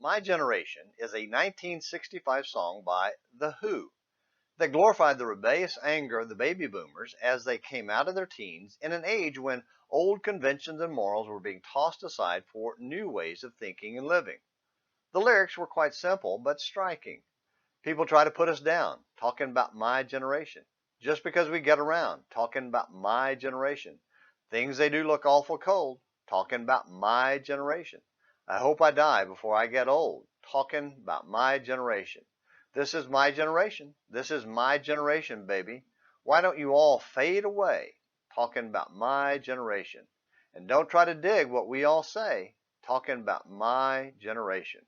My Generation is a 1965 song by The Who that glorified the rebellious anger of the baby boomers as they came out of their teens in an age when old conventions and morals were being tossed aside for new ways of thinking and living. The lyrics were quite simple but striking. People try to put us down, talking about my generation. Just because we get around, talking about my generation. Things they do look awful cold, talking about my generation. I hope I die before I get old, talking about my generation. This is my generation. This is my generation, baby. Why don't you all fade away, talking about my generation? And don't try to dig what we all say, talking about my generation.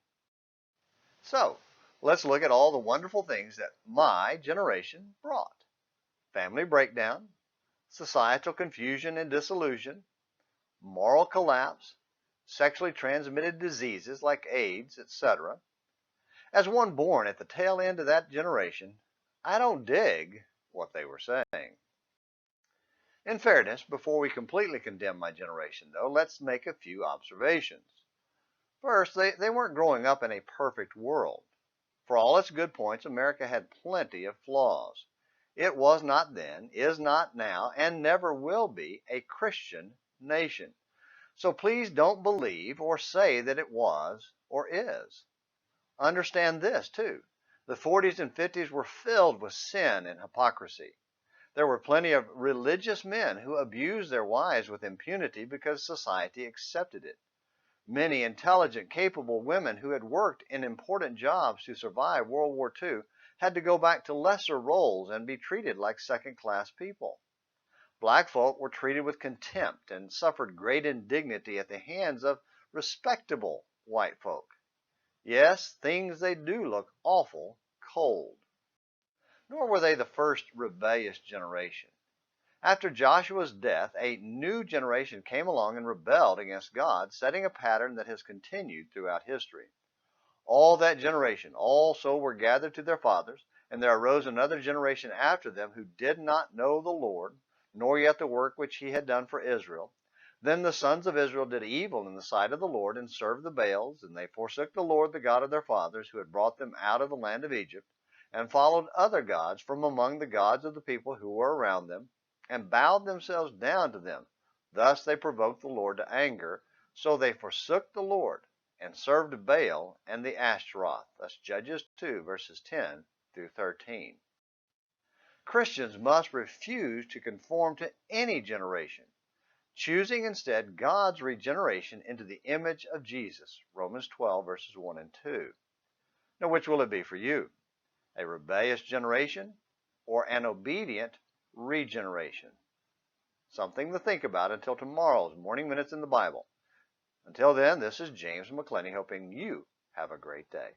So, let's look at all the wonderful things that my generation brought. Family breakdown, societal confusion and dissolution, moral collapse, sexually transmitted diseases like AIDS, etc. As one born at the tail end of that generation, I don't dig what they were saying. In fairness, before we completely condemn my generation, though, let's make a few observations. First, they weren't growing up in a perfect world. For all its good points, America had plenty of flaws. It was not then, is not now, and never will be a Christian nation. So please don't believe or say that it was or is. Understand this, too. The 40s and 50s were filled with sin and hypocrisy. There were plenty of religious men who abused their wives with impunity because society accepted it. Many intelligent, capable women who had worked in important jobs to survive World War II had to go back to lesser roles and be treated like second-class people. Black folk were treated with contempt and suffered great indignity at the hands of respectable white folk. Yes, things they do look awful cold. Nor were they the first rebellious generation. After Joshua's death, a new generation came along and rebelled against God, setting a pattern that has continued throughout history. All that generation also were gathered to their fathers, and there arose another generation after them who did not know the Lord, nor yet the work which he had done for Israel. Then the sons of Israel did evil in the sight of the Lord and served the Baals, and they forsook the Lord, the God of their fathers, who had brought them out of the land of Egypt, and followed other gods from among the gods of the people who were around them, and bowed themselves down to them. Thus they provoked the Lord to anger. So they forsook the Lord and served Baal and the Ashtaroth. That's Judges 2, verses 10 through 13. Christians must refuse to conform to any generation, choosing instead God's regeneration into the image of Jesus. Romans 12, verses 1 and 2. Now, which will it be for you? A rebellious generation or an obedient regeneration? Something to think about until tomorrow's Morning Minutes in the Bible. Until then, this is James McClenny hoping you have a great day.